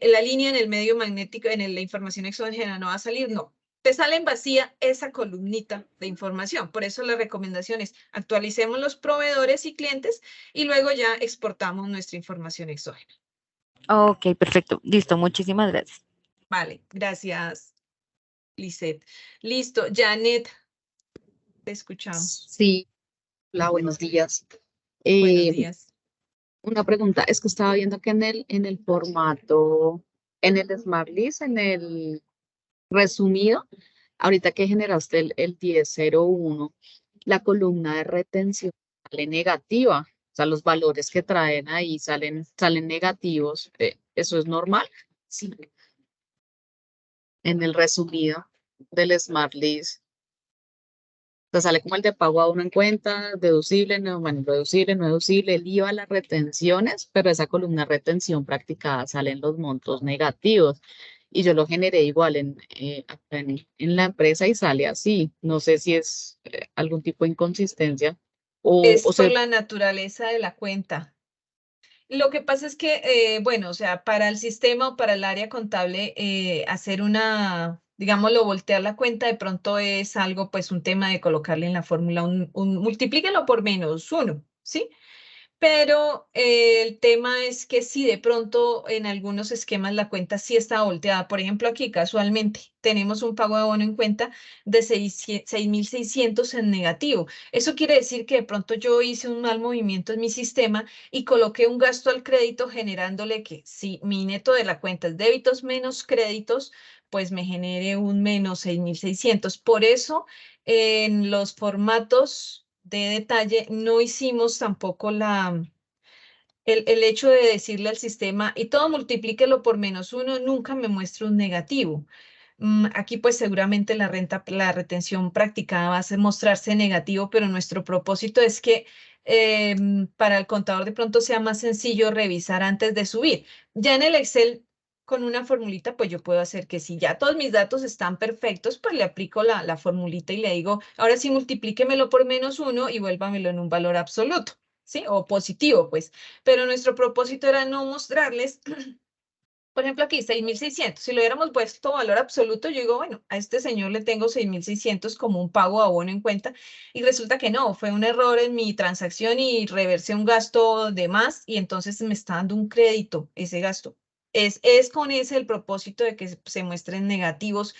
la línea en el medio magnético, la información exógena no va a salir, no. Te sale en vacía esa columnita de información. Por eso la recomendación es actualicemos los proveedores y clientes y luego ya exportamos nuestra información exógena. Ok, perfecto. Listo, muchísimas gracias. Vale, gracias, Lisette. Listo, Janet, te escuchamos. Sí, hola, buenos días. Buenos días. Una pregunta, es que estaba viendo que en el formato, en el Smart List, en el resumido, ahorita que generaste el 1001, la columna de retención sale negativa, o sea, los valores que traen ahí salen negativos, ¿eso es normal? Sí. En el resumido. del Smart List. O sea, sale como el de pago a uno en cuenta, deducible, no, bueno, reducible, no deducible, el IVA, las retenciones, pero esa columna retención practicada salen los montos negativos. Y yo lo generé igual acá en la empresa y sale así. No sé si es algún tipo de inconsistencia o Es por se... la naturaleza de la cuenta. Lo que pasa es que, bueno, o sea, para el sistema o para el área contable, hacer una, digámoslo, voltear la cuenta de pronto es algo, pues un tema de colocarle en la fórmula multiplíquelo por -1, ¿sí? Pero el tema es que si de pronto en algunos esquemas la cuenta sí está volteada. Por ejemplo, aquí casualmente tenemos un pago de abono en cuenta de 6.600 en negativo. Eso quiere decir que de pronto yo hice un mal movimiento en mi sistema y coloqué un gasto al crédito generándole que si mi neto de la cuenta es débitos menos créditos, pues me genere un -6.600. Por eso en los formatos de detalle no hicimos tampoco el hecho de decirle al sistema y todo multiplíquelo por -1 nunca me muestra un negativo. Aquí pues seguramente la retención practicada va a mostrarse negativo, pero nuestro propósito es que para el contador de pronto sea más sencillo revisar antes de subir. Ya en el Excel con una formulita, pues yo puedo hacer que si ya todos mis datos están perfectos, pues le aplico la formulita y le digo, ahora sí multiplíquemelo por -1 y vuélvamelo en un valor absoluto, ¿sí? O positivo, pues. Pero nuestro propósito era no mostrarles, por ejemplo, aquí 6.600. Si lo hubiéramos puesto valor absoluto, yo digo, bueno, a este señor le tengo 6.600 como un pago de abono en cuenta y resulta que no, fue un error en mi transacción y reversé un gasto de más y entonces me está dando un crédito ese gasto. Es con ese el propósito de que se muestren negativos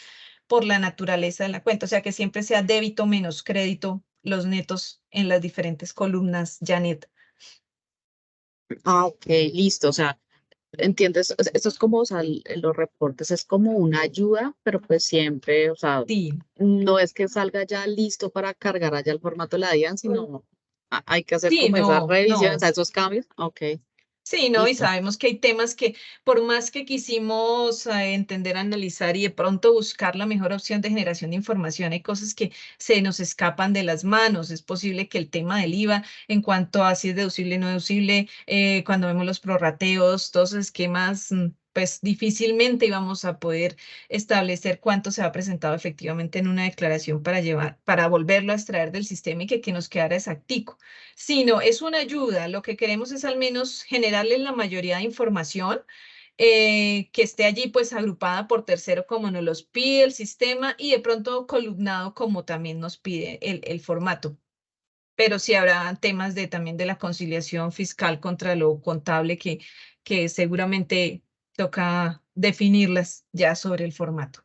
por la naturaleza de la cuenta, o sea, que siempre sea débito menos crédito los netos en las diferentes columnas, Janet. Ah, ok, listo. O sea, ¿entiendes? Esto es como, o sea, los reportes es como una ayuda, pero pues siempre, o sea, Sí, no es que salga ya listo para cargar allá el formato de la DIAN, sino hay que hacer sí, como esas no, revisiones, o no. sea, esos cambios. Ok, Sí, ¿no? Y listo. sabemos que hay temas que por más que quisimos entender, analizar y de pronto buscar la mejor opción de generación de información, hay cosas que se nos escapan de las manos. Es posible que el tema del IVA, en cuanto a si es deducible o no deducible, cuando vemos los prorrateos, todos esos esquemas, pues difícilmente íbamos a poder establecer cuánto se ha presentado efectivamente en una declaración para llevar, para volverlo a extraer del sistema y que nos quedara exactico, sino es una ayuda. Lo que queremos es al menos generarles la mayoría de información que esté allí pues agrupada por tercero como nos los pide el sistema y de pronto columnado como también nos pide el formato. Pero sí habrá temas de, también de la conciliación fiscal contra lo contable que seguramente toca definirlas ya sobre el formato.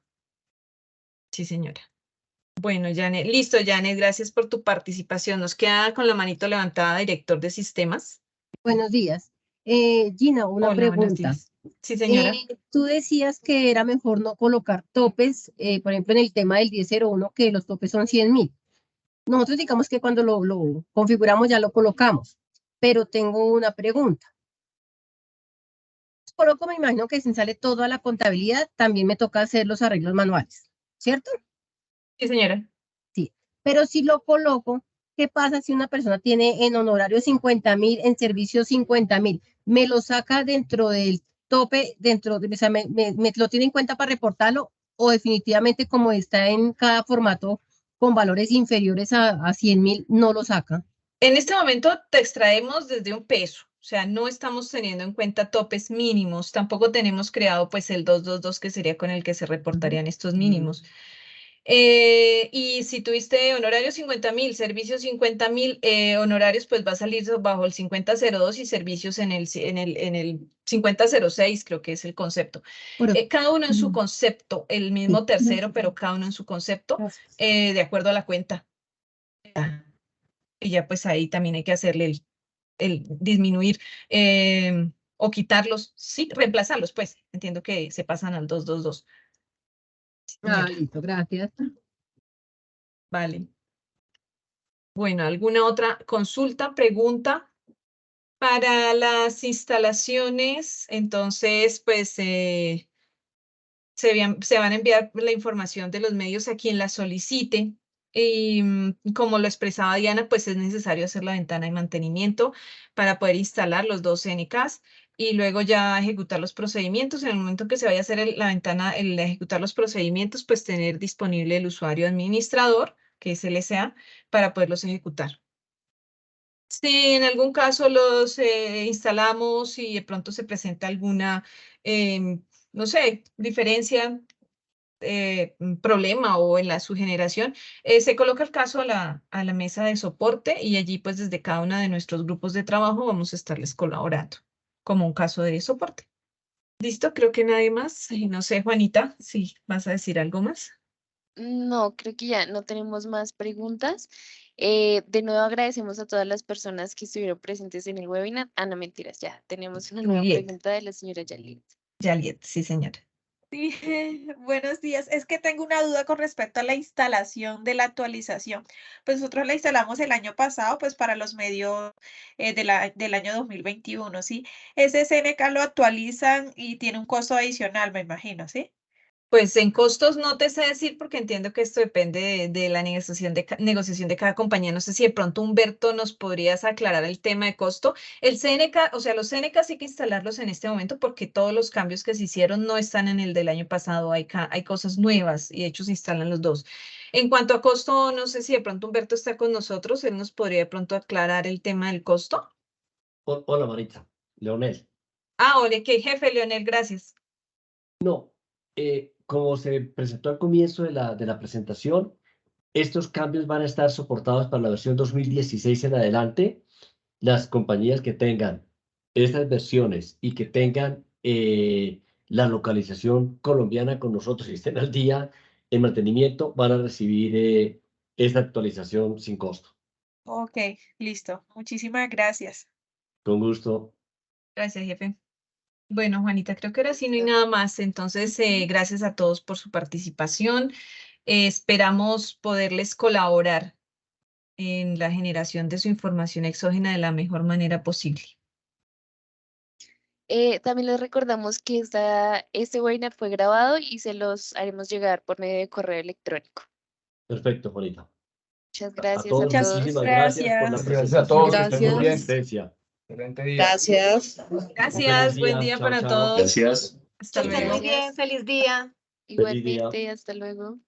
Sí, señora. Bueno, Janet, listo, Janet, gracias por tu participación. Nos queda con la manito levantada, director de sistemas. Buenos días. Gina, una Hola, buenos pregunta. días. Sí, señora. Tú decías que era mejor no colocar topes, por ejemplo, en el tema del 1001, que los topes son 100.000. Nosotros digamos que cuando lo configuramos ya lo colocamos, pero tengo una pregunta. Coloco, me imagino que si sale todo a la contabilidad, también me toca hacer los arreglos manuales, ¿cierto? Sí, señora. Sí. Pero si lo coloco, ¿qué pasa si una persona tiene en honorario 50.000, en servicio 50.000? ¿Me lo saca dentro del tope, o sea, me lo tiene en cuenta para reportarlo o definitivamente como está en cada formato con valores inferiores a 100.000, no lo saca? En este momento te extraemos desde un peso, o sea, no estamos teniendo en cuenta topes mínimos, tampoco tenemos creado pues el 222 que sería con el que se reportarían estos mínimos. Y si tuviste honorarios 50.000, servicios 50.000, honorarios pues va a salir bajo el 5002 y servicios en el 5006, creo que es el concepto. Pero, Cada uno en su concepto, el mismo tercero, pero cada uno en su concepto, de acuerdo a la cuenta. Y ya pues ahí también hay que hacerle el disminuir o quitarlos, sí, reemplazarlos, pues. Entiendo que se pasan al 222. Señora, listo, gracias. vale. Bueno, ¿alguna otra consulta, pregunta? Para las instalaciones, entonces, pues, se van a enviar la información de los medios a quien la solicite. Y como lo expresaba Diana, pues es necesario hacer la ventana de mantenimiento para poder instalar los dos CNKs y luego ya ejecutar los procedimientos. En el momento que se vaya a hacer la ventana, el ejecutar los procedimientos, pues tener disponible el usuario administrador, que es el SA, para poderlos ejecutar. Si en algún caso los instalamos y de pronto se presenta alguna, no sé, diferencia, problema o en su generación, se coloca el caso a la mesa de soporte y allí pues desde cada uno de nuestros grupos de trabajo vamos a estarles colaborando como un caso de soporte. ¿Listo? Creo que nadie más. No sé, Juanita, si vas a decir algo más. No, creo que ya no tenemos más preguntas. De nuevo agradecemos a todas las personas que estuvieron presentes en el webinar. Ah, no, mentiras, ya tenemos una nueva Juliet. pregunta de la señora Yaliet. Yaliet, sí, señora. Sí, buenos días. Es que tengo una duda con respecto a la instalación de la actualización. Pues nosotros la instalamos el año pasado, pues para los medios del año 2021, ¿sí? Ese CNK lo actualizan y tiene un costo adicional, me imagino, ¿sí? Pues en costos no te sé decir porque entiendo que esto depende de la negociación de cada compañía. No sé si de pronto Humberto nos podrías aclarar el tema de costo. El CNK, o sea, los CNK sí hay que instalarlos en este momento porque todos los cambios que se hicieron no están en el del año pasado. Hay cosas nuevas y de hecho se instalan los dos. En cuanto a costo, no sé si de pronto Humberto está con nosotros. Él nos podría de pronto aclarar el tema del costo. Hola, Marita. Leonel. Hola, que jefe, Leonel, gracias. No, como se presentó al comienzo de la presentación, estos cambios van a estar soportados para la versión 2016 en adelante. Las compañías que tengan estas versiones y que tengan la localización colombiana con nosotros y estén al día en mantenimiento van a recibir esta actualización sin costo. Ok, listo. Muchísimas gracias. Con gusto. Gracias, jefe. Bueno, Juanita, creo que ahora sí no hay nada más. Entonces, gracias a todos por su participación. Esperamos poderles colaborar en la generación de su información exógena de la mejor manera posible. También les recordamos que este webinar fue grabado y se los haremos llegar por medio de correo electrónico. Perfecto, Juanita. Muchas gracias a todos, todos. muchísimas gracias por la Gracias. Gracias a presentación todos, y que estén muy por la bien. asistencia. Excelente día. Gracias. Gracias, buen día. día Chao, para chao. todos. Gracias. Hasta Que estén muy luego. bien, feliz día. Igualmente, hasta luego.